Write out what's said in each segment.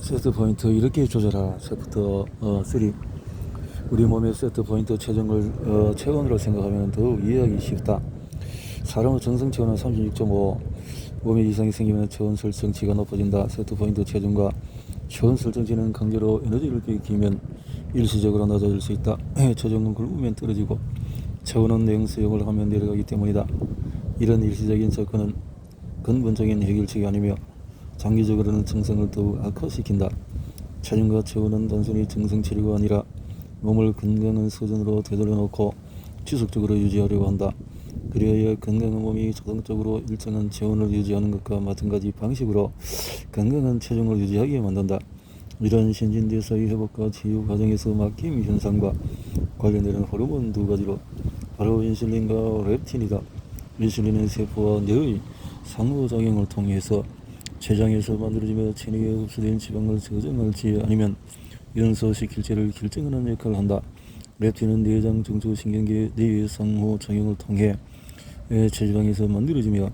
세트 포인트 이렇게 조절하라. 챕터 3. 우리 몸의 세트 포인트 체중을 체온으로 생각하면 더욱 이해하기 쉽다. 사람의 정상 체온은 36.5. 몸에 이상이 생기면 체온 설정치가 높아진다. 세트 포인트 체중과 체온 설정치는 강제로 에너지를 끼치면 일시적으로 낮아질 수 있다. 체중은 굶으면 떨어지고 체온은 냉수용을 하면 내려가기 때문이다. 이런 일시적인 접근은 근본적인 해결책이 아니며 장기적으로는 증상을 더욱 악화시킨다. 체중과 체온은 단순히 증상 치료가 아니라 몸을 건강한 수준으로 되돌려놓고 지속적으로 유지하려고 한다. 그리하여 건강한 몸이 자동적으로 일정한 체온을 유지하는 것과 마찬가지 방식으로 건강한 체중을 유지하게 만든다. 이런 신진대사의 회복과 치유 과정에서 막힘 현상과 관련되는 호르몬 두 가지로 바로 인슐린과 렙틴이다. 인슐린은 세포와 뇌의 상호작용을 통해서 췌장에서 만들어지며 체내에 흡수된 지방을 저장할지 아니면 연소시킬지를 결정하는 역할을 한다. 렙틴은 내장 중추신경계 내의 상호작용을 통해 체지방에서 만들어지며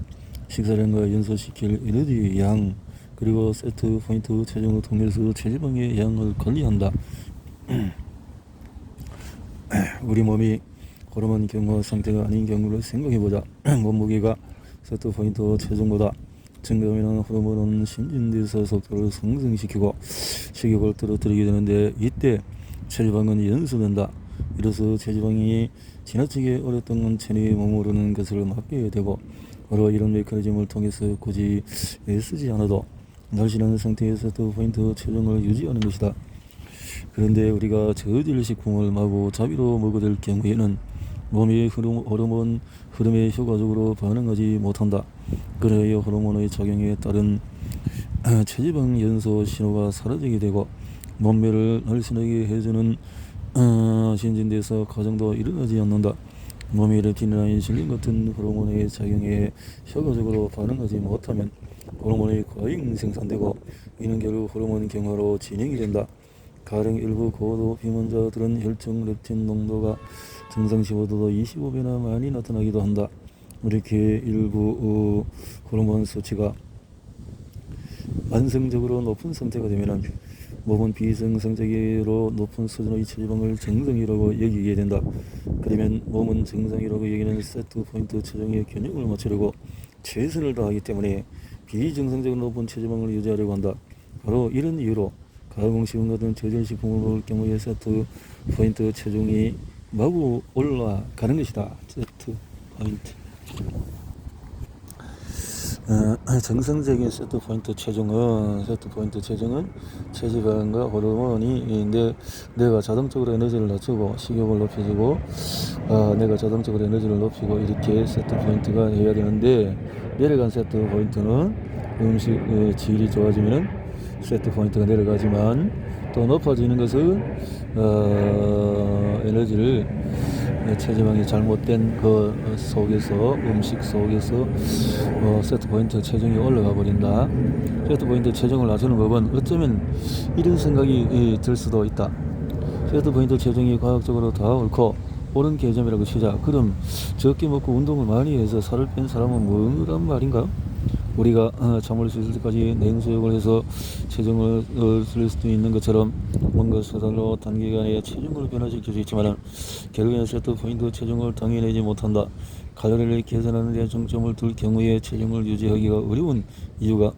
식사량과 연소시킬 에너지의 양 그리고 세트 포인트 체중을 통해서 체지방의 양을 관리한다. 우리 몸이 호르몬 경화 상태가 아닌 경우를 생각해보자. 몸무게가 세트 포인트 체중보다 증가하면 호르몬은 신진대사 속도를 상승시키고 식욕을 떨어뜨리게 되는데 이때 체지방은 연소된다. 이로써 체지방이 지나치게 오랫동안 체내에 머무르는 것을 막게 되고 바로 이런 메커니즘을 통해서 굳이 애쓰지 않아도 날씬한 상태에서 세트 포인트 체중을 유지하는 것이다. 그런데 우리가 저질 식품을 마구 자비로 먹어댈 경우에는 몸이 호르몬 흐름에 효과적으로 반응하지 못한다. 그래야 호르몬의 작용에 따른 체지방 연소 신호가 사라지게 되고 몸매를 날씬하게 해주는 신진대사 과정도 일어나지 않는다. 몸이 렙틴이나 인슐린 같은 호르몬의 작용에 효과적으로 반응하지 못하면 호르몬이 과잉 생산되고 이는 결국 호르몬 경화로 진행이 된다. 가령 일부 고도 비만자들은 혈중 렙틴 농도가 정상치보다도 25배나 많이 나타나기도 한다. 이렇게 일부 호르몬 수치가 만성적으로 높은 상태가 되면 몸은 비정상적으로 높은 수준의 체지방을 정상이라고 여기게 된다. 그러면 몸은 정상이라고 여기는 세트 포인트 체중의 균형을 맞추려고 최선을 다하기 때문에 비정상적으로 높은 체지방을 유지하려고 한다. 바로 이런 이유로 가공식품 같은 저질식품을 먹을 경우에 세트 포인트 체중이 마구 올라가는 것이다. 세트 포인트. 정상적인 세트 포인트 체중은 체지방과 호르몬이 내가 자동적으로 에너지를 낮추고 식욕을 높여주고 내가 자동적으로 에너지를 높이고 이렇게 세트 포인트가 해야 되는데 내려간 세트 포인트는 음식 질이 좋아지면 세트 포인트가 내려가지만 또 높아지는 것은 에너지를 체지방이 잘못된 그 속에서 음식 속에서 세트 포인트 체중이 올라가 버린다. 세트 포인트 체중을 낮추는 법은 어쩌면 이런 생각이 들 수도 있다. 세트 포인트 체중이 과학적으로 다 옳고 옳은 개념이라고 치자. 그럼 적게 먹고 운동을 많이 해서 살을 뺀 사람은 뭐란 말인가? 우리가 참을 수 있을 때까지 냉수욕을 해서 체중을 줄일 수도 있는 것처럼 뭔가 수단으로 단기간에 체중을 변화시킬 수 있지만 결국에는 세트 포인트 체중을 당해내지 못한다. 칼로리를 계산하는 데 중점을 둘 경우에 체중을 유지하기가 어려운 이유가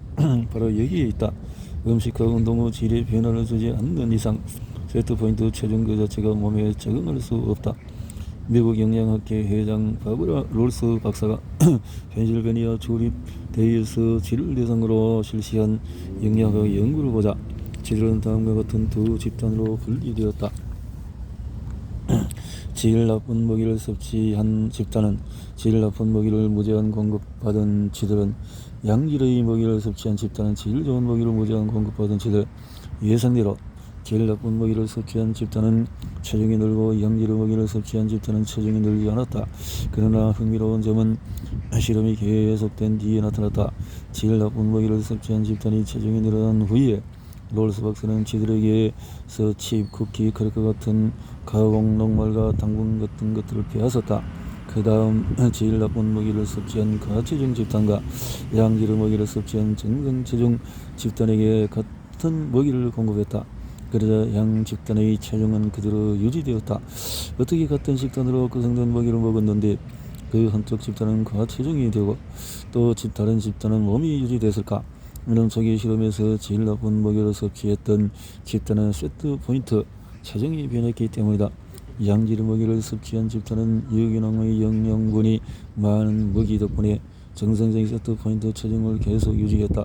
바로 여기에 있다. 음식과 운동 후 질의 변화를 주지 않는 이상 세트 포인트 체중 그 자체가 몸에 적응할 수 없다. 미국 영양학회 회장 바브라 롤스 박사가 펜실베니아 주립 대에서 질을 대상으로 실시한 영양학 연구를 보자 질은 다음과 같은 두 집단으로 분리되었다. 질 나쁜 먹이를 섭취한 집단은 질 나쁜 먹이를 무제한 공급받은 쥐들은 양질의 먹이를 섭취한 집단은 질 좋은 먹이를 무제한 공급받은 쥐들 예상대로 질 나쁜 먹이를 섭취한 집단은 체중이 늘고 양질의 먹이를 섭취한 집단은 체중이 늘지 않았다. 그러나 흥미로운 점은 실험이 계속된 뒤에 나타났다. 질 나쁜 먹이를 섭취한 집단이 체중이 늘어난 후에 롤스 박사는 쥐들에게서 칩, 쿠키, 크래커 같은 가공 녹말과 당분 같은 것들을 빼앗았다. 그 다음 질 나쁜 먹이를 섭취한 가체중 집단과 양질의 먹이를 섭취한 정상 체중 집단에게 같은 먹이를 공급했다. 그러자 양 집단의 체중은 그대로 유지되었다. 어떻게 같은 식단으로 구성된 먹이를 먹었는데 그 한쪽 집단은 과체중이 되고 또 다른 집단은 몸이 유지됐을까? 이런 초기 실험에서 제일 나쁜 먹이를 섭취했던 집단은 세트 포인트 체중이 변했기 때문이다. 양질 먹이를 섭취한 집단은 유기농의 영양분이 많은 먹이 덕분에 정상적인 세트 포인트 체중을 계속 유지했다.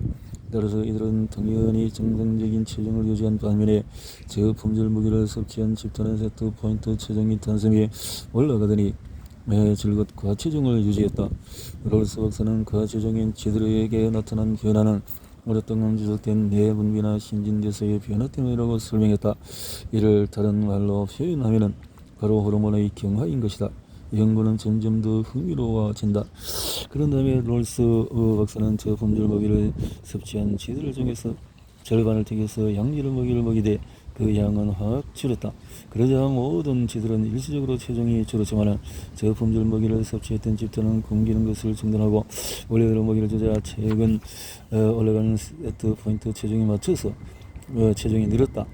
따라서 이들은 당연히 정상적인 체중을 유지한 반면에 저품질 무기를 섭취한 집단은 세트 포인트 체중이 단숨에 올라가더니 즐겁 과체중을 유지했다. 롤스 박사는 과체중인 지들에게 나타난 변화는 오랫동안 지속된 내분비나 신진대사의 변화 때문이라고 설명했다. 이를 다른 말로 표현하면 바로 호르몬의 경화인 것이다. 연구는 점점 더 흥미로워진다. 그런 다음에 롤스 박사는 저품질 먹이를 섭취한 쥐들 중에서 절반을 택해서 양질 먹이를 먹이되 그 양은 확 줄었다. 그러자 모든 쥐들은 일시적으로 체중이 줄었지만 저품질 먹이를 섭취했던 집단은 굶기는 것을 중단하고 원래대로 먹이를 주자 최근 올라가는 세트 포인트 체중에 맞춰서 체중이 늘었다.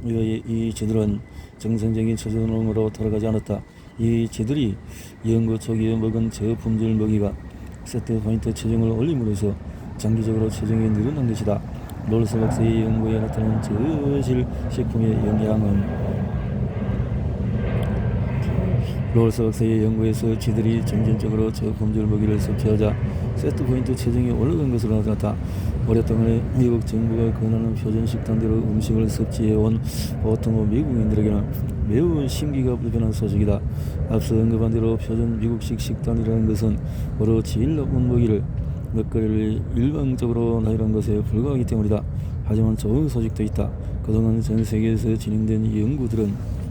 이 쥐들은 정상적인 체중으로 돌아가지 않았다. 이 쥐들이 연구 초기에 먹은 저품질 먹이가 세트 포인트 체중을 올림으로써 장기적으로 체중이 늘어난 것이다. 롤스 박사의 연구에 나타난 저질 식품의 영향은 롤스 박사의 연구에서 쥐들이 점진적으로 저품질 먹이를 섭취하자 세트 포인트 체중이 올라간 것으로 나타났다. 오랫동안 미국 정부가 권하는 표준 식단대로 음식을 섭취해온 보통 미국인들에게는 매우 심기가 불편한 소식이다. 앞서 언급한 대로 표준 미국식 식단이라는 것은 바로 제일 나쁜 먹이를 먹거리를 일방적으로 나열한 것에 불과하기 때문이다. 하지만 좋은 소식도 있다. 그동안 전 세계에서 진행된 연구들은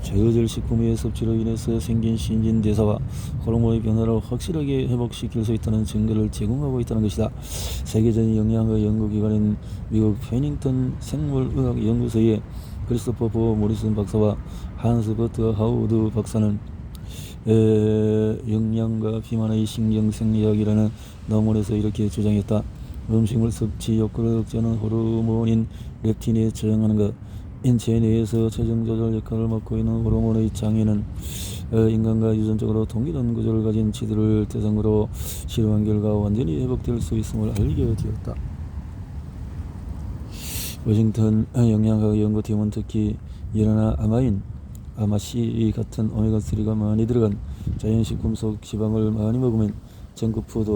저질 식품의 섭취로 인해서 생긴 신진대사와 호르몬의 변화를 확실하게 회복시킬 수 있다는 증거를 제공하고 있다는 것이다. 세계적인 영양학 연구기관인 미국 페닝턴 생물의학 연구소의 크리스토퍼 모리슨 박사와 한스 버트 하우드 박사는 영양과 비만의 신경생리학이라는 논문에서 이렇게 주장했다. 음식물 섭취 욕구를 억제하는 호르몬인 렙틴에 저항하는 것. 인체 내에서 체중 조절 역할을 맡고 있는 호르몬의 장애는 인간과 유전적으로 동일한 구조를 가진 쥐들을 대상으로 실험한 결과 완전히 회복될 수 있음을 알게 되었다. 워싱턴 영양학 연구팀은 특히 열화나 아마인, 아마씨 같은 오메가3가 많이 들어간 자연식품 속 지방을 많이 먹으면 정크푸드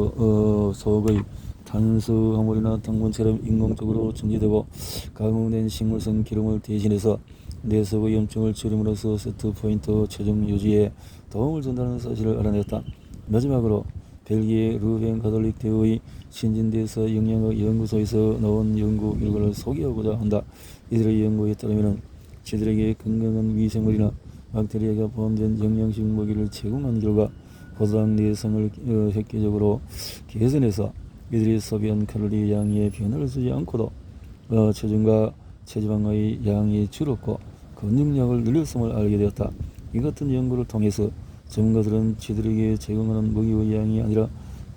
속의 탄수화물이나 당분처럼 인공적으로 정제되고 가공된 식물성 기름을 대신해서 내석의 염증을 줄임으로써 세트 포인트 체중 유지에 도움을 준다는 사실을 알아냈다. 마지막으로 벨기에 르벤 가톨릭 대의 신진대사 영양학 연구소에서 나온 연구 결과를 소개하고자 한다. 이들의 연구에 따르면 쥐들에게 건강한 미생물이나 박테리아가 포함된 영양식 먹이를 제공한 결과 포도당 내성을 획기적으로 개선해서 이들이 소비한 칼로리 양의 변화를 주지 않고도 체중과 체지방의 양이 줄었고 근육량을 늘렸음을 알게 되었다. 이 같은 연구를 통해서 전문가들은 쥐들에게 제공하는 먹이의 양이 아니라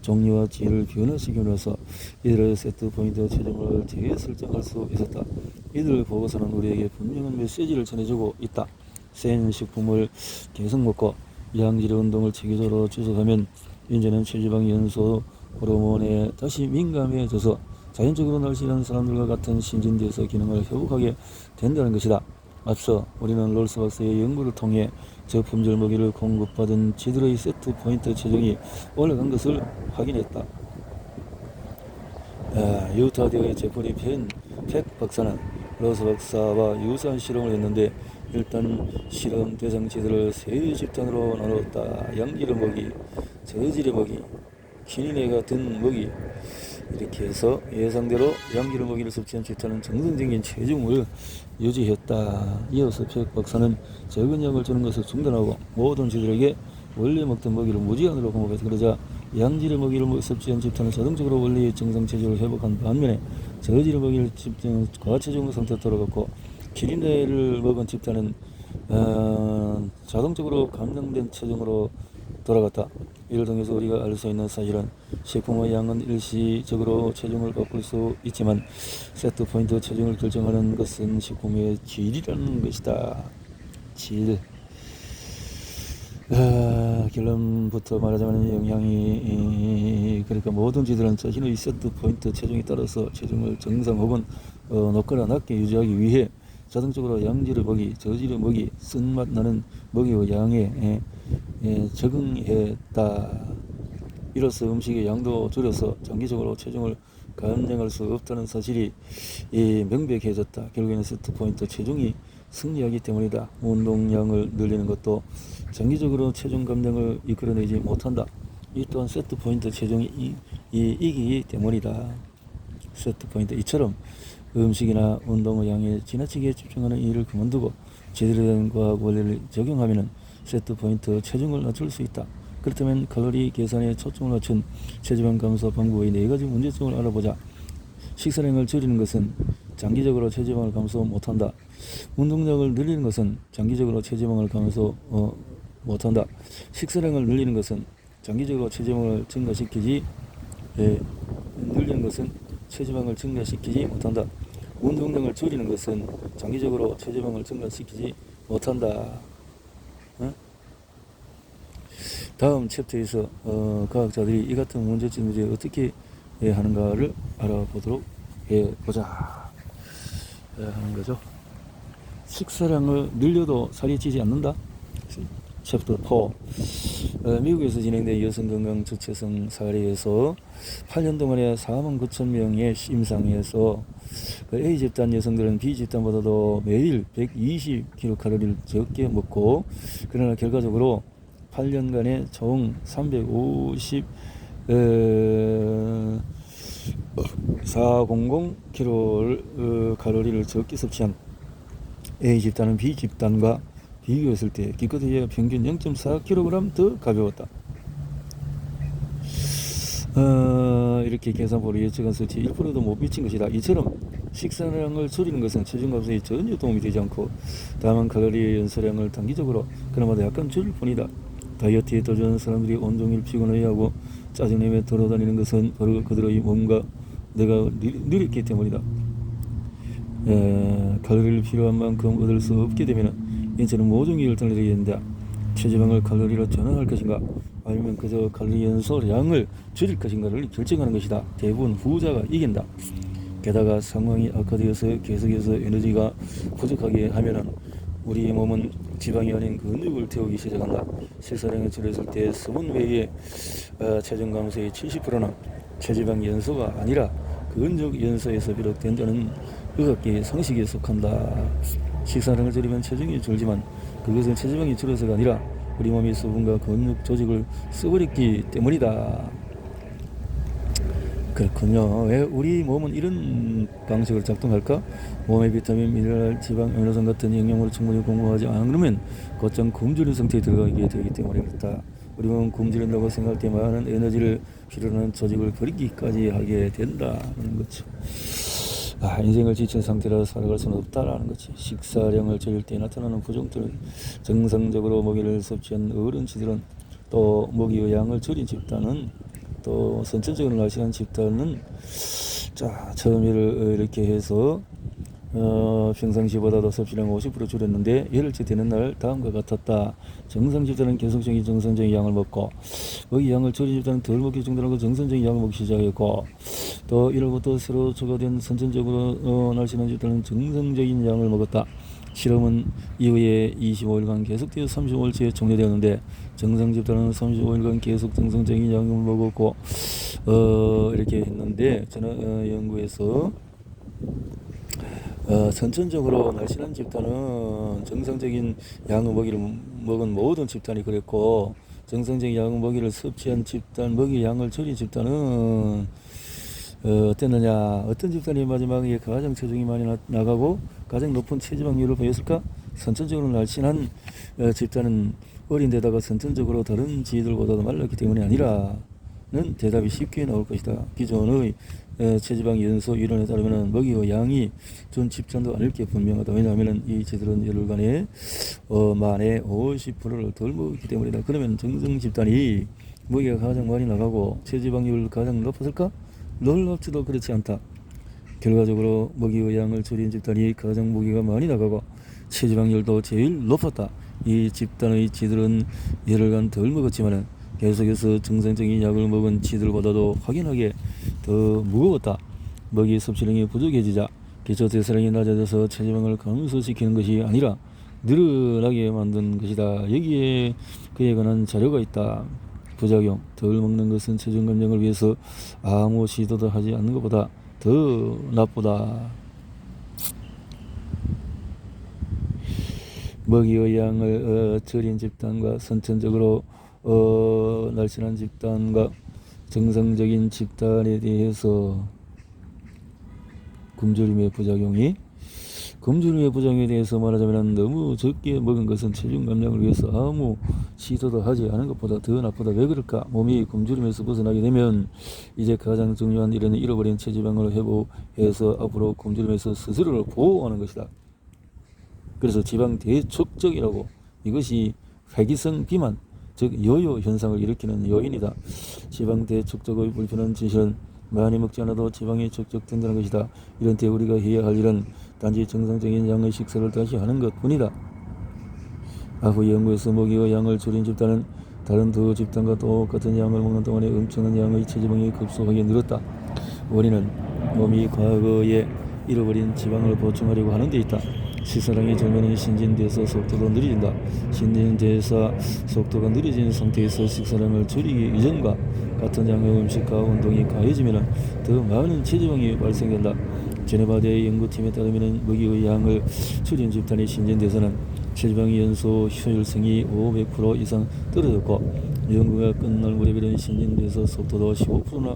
종류와 질을 변화시킴으로써 이들의 세트 포인트 체중을 재설정할 수 있었다. 이들 보고서는 우리에게 분명한 메시지를 전해주고 있다. 센 식품을 계속 먹고 양질 운동을 체계적으로 지속하면 이제는 체지방 연소 호르몬에 다시 민감해져서 자연적으로 날씬한 사람들과 같은 신진대사 기능을 회복하게 된다는 것이다. 앞서 우리는 롤스 박사의 연구를 통해 저품질 먹이를 공급받은 쥐들의 세트 포인트 체중이 올라간 것을 확인했다. 유타대의 제프리 팩 박사는 롤스 박사와 유사한 실험을 했는데 일단 실험 대상 쥐들을 세 집단으로 나누었다. 양질의 먹이, 저질의 먹이, 퀴닌에 같은 먹이 이렇게 해서 예상대로 양질의 먹이를 섭취한 집단은 정상적인 체중을 유지했다. 이어서 팩 박사는 적은 양을 주는 것을 중단하고 모든 쥐들에게 원래 먹던 먹이를 무제한으로 공급해서 그러자 양질의 먹이를 섭취한 집단은 자동적으로 원래의 정상 체중을 회복한 반면에 저질의 먹이를 집단은 과체중 상태로 돌아갔고 퀴닌을 먹은 집단은 자동적으로 감량된 체중으로 돌아갔다. 이를 통해서 우리가 알 수 있는 사실은 식품의 양은 일시적으로 체중을 바꿀 수 있지만 세트포인트 체중을 결정하는 것은 식품의 질이라는 것이다. 질. 결론부터 말하자면 영양이 그러니까 모든 쥐들은 자신의 세트포인트 체중에 따라서 체중을 정상 혹은 높거나 낮게 유지하기 위해 자동적으로 양질의 먹이, 저질의 먹이, 쓴맛 나는 먹이의 양에 적응했다. 이로써 음식의 양도 줄여서 장기적으로 체중을 감량할 수 없다는 사실이 명백해졌다. 결국에는 세트포인트 체중이 승리하기 때문이다. 운동량을 늘리는 것도 장기적으로 체중 감량을 이끌어내지 못한다. 이 또한 세트포인트 체중이 이기기 때문이다. 세트포인트 이처럼 음식이나 운동의 양에 지나치게 집중하는 일을 그만두고 제대로 된 과학 원리를 적용하면 세트포인트 체중을 낮출 수 있다. 그렇다면 칼로리 계산에 초점을 맞춘 체지방 감소 방법의 4가지 문제점을 알아보자. 식사량을 줄이는 것은 장기적으로 체지방을 감소 못한다. 운동량을 늘리는 것은 장기적으로 체지방을 감소 못한다. 식사량을 늘리는 것은 장기적으로 체지방을 증가시키지 늘리는 것은 체지방을 증가시키지 못한다. 운동량을 줄이는 것은 장기적으로 체지방을 증가시키지 못한다. 다음 챕터에서 과학자들이 이 같은 문제점들이 어떻게 하는가를 알아보도록 해보자 하는 거죠. 식사량을 늘려도 살이 찌지 않는다. 챕터 4. 미국에서 진행된 여성건강 주체성 사례에서 8년 동안에 49,000명의 심상에서 A 집단 여성들은 B 집단보다도 매일 120kcal를 적게 먹고, 그러나 결과적으로 8년간에 총 400kcal를 적게 섭취한 A 집단은 B 집단과 비교했을 때 기껏해야 평균 0.4kg 더 가벼웠다. 이렇게 계산법으로 예측한 수치 1%도 못 미친 것이다. 이처럼 식사량을 줄이는 것은 체중 감소에 전혀 도움이 되지 않고 다만 칼로리 연소량을 단기적으로 그나마도 약간 줄일 뿐이다. 다이어트에 도전하는 사람들이 온종일 피곤해하고 짜증내며 돌아다니는 것은 바로 그들의 몸과 내가 느렸기 때문이다. 칼로리를 필요한 만큼 얻을 수 없게 되면 인체는 모종의 결단을 하게 된다. 체지방을 칼로리로 전환할 것인가 아니면 그저 칼로리 연소량을 줄일 것인가를 결정하는 것이다. 대부분 후자가 이긴다. 게다가 상황이 악화되어서 계속해서 에너지가 부족하게 하면은 우리 몸은 지방이 아닌 근육을 태우기 시작한다. 식사량을 줄였을 때 수분 외에 체중 감소의 70%는 체지방 연소가 아니라 근육 연소에서 비롯된다는 의학계의 상식에 속한다. 식사량을 줄이면 체중이 줄지만 그것은 체지방이 줄어서가 아니라 우리 몸이 수분과 근육 조직을 써버렸기 때문이다. 그렇군요. 왜 우리 몸은 이런 방식으로 작동할까? 몸에 비타민, 미네랄, 지방, 아미노산 같은 영양을 충분히 공급하지 않으면 곧장 굶주린 상태에 들어가게 되기 때문에 그렇다. 우리 몸은 굶주린다고 생각할 때 많은 에너지를 필요로 하는 조직을 버리기까지 하게 된다는 거죠. 인생을 지친 상태라 살아갈 수는 없다라는 거지. 식사량을 줄일 때 나타나는 부종들은 정상적으로 먹이를 섭취한 어른치들은 또 먹이의 양을 줄인 집단은 또 선천적으로 날씬한 집단은 처음에를 이렇게 해서 평상시보다도 섭취량 50% 줄였는데 열흘째 되는 날 다음과 같았다. 정상 집단은 계속적인 정상적인 양을 먹고 먹이 양을 줄인 집단은 덜 먹기 중단하고 정상적인 양을 먹기 시작했고 또 1월부터 새로 추가된 선천적으로 날씬한 집단은 정상적인 양을 먹었다. 실험은 이후에 25일간 계속되어 35일째 종료되었는데 정상 집단은 35일간 계속 정상적인 양을 먹었고 이렇게 했는데 저는 연구에서 선천적으로 날씬한 집단은 정상적인 양의 먹이를 먹은 모든 집단이 그랬고 정상적인 양의 먹이를 섭취한 집단, 먹이 양을 줄인 집단은 어땠느냐? 어떤 집단이 마지막에 가장 체중이 많이 나가고 가장 높은 체지방률을 보였을까? 선천적으로 날씬한 집단은 어린 데다가 선천적으로 다른 지들보다도 말랐기 때문이 아니라 대답이 쉽게 나올 것이다. 기존의 체지방 연소 이론에 따르면 먹이의 양이 전 집단도 아닐 게 분명하다. 왜냐하면 이 쥐들은 열흘간에 만에 50%를 덜 먹었기 때문이다. 그러면 정상 집단이 먹이가 가장 많이 나가고 체지방률 가장 높았을까? 놀랍지도 그렇지 않다. 결과적으로 먹이의 양을 줄인 집단이 가장 먹이가 많이 나가고 체지방률도 제일 높았다. 이 집단의 쥐들은 열흘간 덜 먹었지만 계속해서 정상적인 약을 먹은 쥐들보다도 확연하게 더 무거웠다. 먹이 섭취량이 부족해지자 기초 대사량이 낮아져서 체지방을 감소시키는 것이 아니라 늘어나게 만든 것이다. 여기에 그에 관한 자료가 있다. 부작용: 덜 먹는 것은 체중 감량을 위해서 아무 시도도 하지 않는 것보다 더 나쁘다. 먹이의 양을 줄인 집단과 선천적으로 날씬한 집단과 정상적인 집단에 대해서 굶주림의 부작용에 대해서 말하자면 너무 적게 먹은 것은 체중 감량을 위해서 아무 시도도 하지 않은 것보다 더 나쁘다. 왜 그럴까? 몸이 굶주림에서 벗어나게 되면 이제 가장 중요한 일은 잃어버린 체지방을 회복해서 앞으로 굶주림에서 스스로를 보호하는 것이다. 그래서 지방 대축적이라고, 이것이 회기성 비만, 즉 요요 현상을 일으키는 요인이다. 지방 대축적의 불편한 진실은 많이 먹지 않아도 지방이 축적된다는 것이다. 이런 때 우리가 해야 할 일은 단지 정상적인 양의 식사를 다시 하는 것뿐이다. 아후 연구에서 먹이의 양을 줄인 집단은 다른 두 집단과 똑같은 양을 먹는 동안에 엄청난 양의 체지방이 급속하게 늘었다. 원인은 몸이 과거에 잃어버린 지방을 보충하려고 하는 데 있다. 식사량이 줄면 신진대사 속도도 느려진다. 신진대사 속도가 느려진 상태에서 식사량을 줄이기 이전과 같은 양의 음식과 운동이 가해지면 더 많은 체지방이 발생된다. 제네바대 연구팀에 따르면 먹이의 양을 줄인 집단의 신진대사는 체지방 연소 효율성이 500% 이상 떨어졌고 연구가 끝날 무렵에는 신진대사 속도도 15%나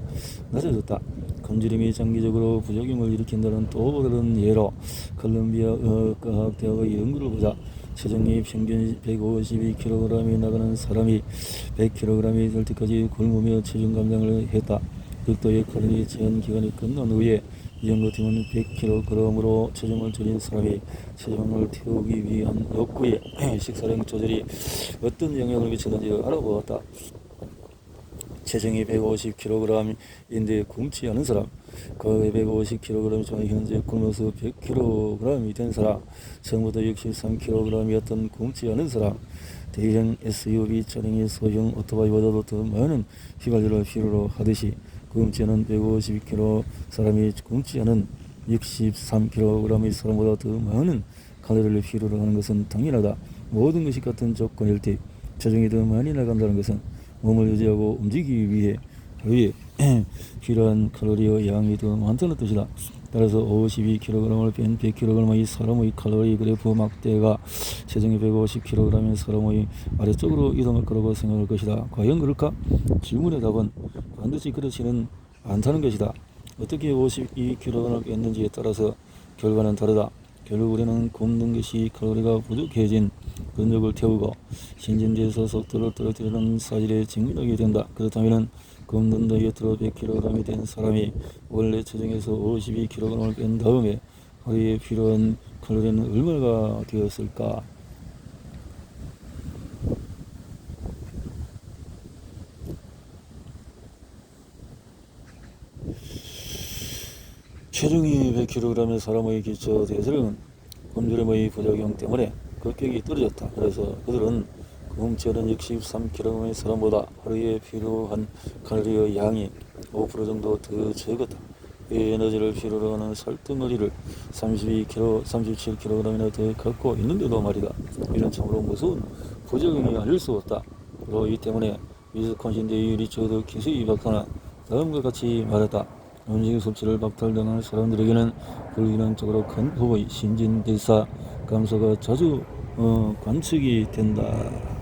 낮아졌다. 굶주림이 장기적으로 부작용을 일으킨다는 또 다른 예로 콜롬비아 과학대학의 연구를 보자 체중이 평균 152kg이 나가는 사람이 100kg이 될 때까지 굶으며 체중 감량을 했다. 극도의 칼로리 제한 기간이 끝난 후에 연구팀은 100kg으로 체중을 줄인 사람이 체지방을 태우기 위한 욕구에 식사량 조절이 어떤 영향을 미치는지 알아보았다. 체중이 150kg인데 굶지 않은 사람, 그 150kg 중 현재 굶어서 100kg이 된 사람, 처음부터 63kg이었던 굶지 않은 사람, 대형 SUV 차량의 소형 오토바이보다도 더 많은 휘발유를 필요로 하듯이 굶지 않은 150kg 사람이 굶지 않은 63kg의 사람보다 더 많은 칼로리를 필요로 하는 것은 당연하다. 모든 것이 같은 조건일 때 체중이 더 많이 나간다는 것은 몸을 유지하고 움직이기 위해 하루에 필요한 칼로리의 양이 더 많다는 뜻이다. 따라서 52kg을 뺀 100kg의 사람의 칼로리 그래프 막대가 체중이 150kg인 사람의 아래쪽으로 이동할 거라고 생각할 것이다. 과연 그럴까? 질문의 답은 반드시 그렇지는 않다는 것이다. 어떻게 52kg을 뺐는지에 따라서 결과는 다르다. 결국 우리는 굶는 것이 칼로리가 부족해진 근육을 태우고 신진대사 속도를 떨어뜨리는 사실에 직면하게 된다. 그렇다면 굶는 다이어트로 100kg이 된 사람이 원래 체중에서 52kg을 뺀 다음에 하루에 필요한 칼로리는 얼마가 되었을까? 체중이 100kg의 사람의 기초 대사량은 굶주림의 부작용 때문에 급격히 떨어졌다. 그래서 그들은 굶지 않은 63kg의 사람보다 하루에 필요한 칼로리의 양이 5% 정도 더 적었다. 이 에너지를 필요로 하는 살덩어리를 37kg이나 더 갖고 있는데도 말이다. 이런 참으로 무서운 부작용이 아닐 수 없다. 바로 이 때문에 위스콘신 대의 리처드 키스이 박사는 다음과 같이 말했다. 음식 섭취를 박탈당한 사람들에게는 불균형적으로 큰 폭의 신진대사 감소가 자주 관측이 된다.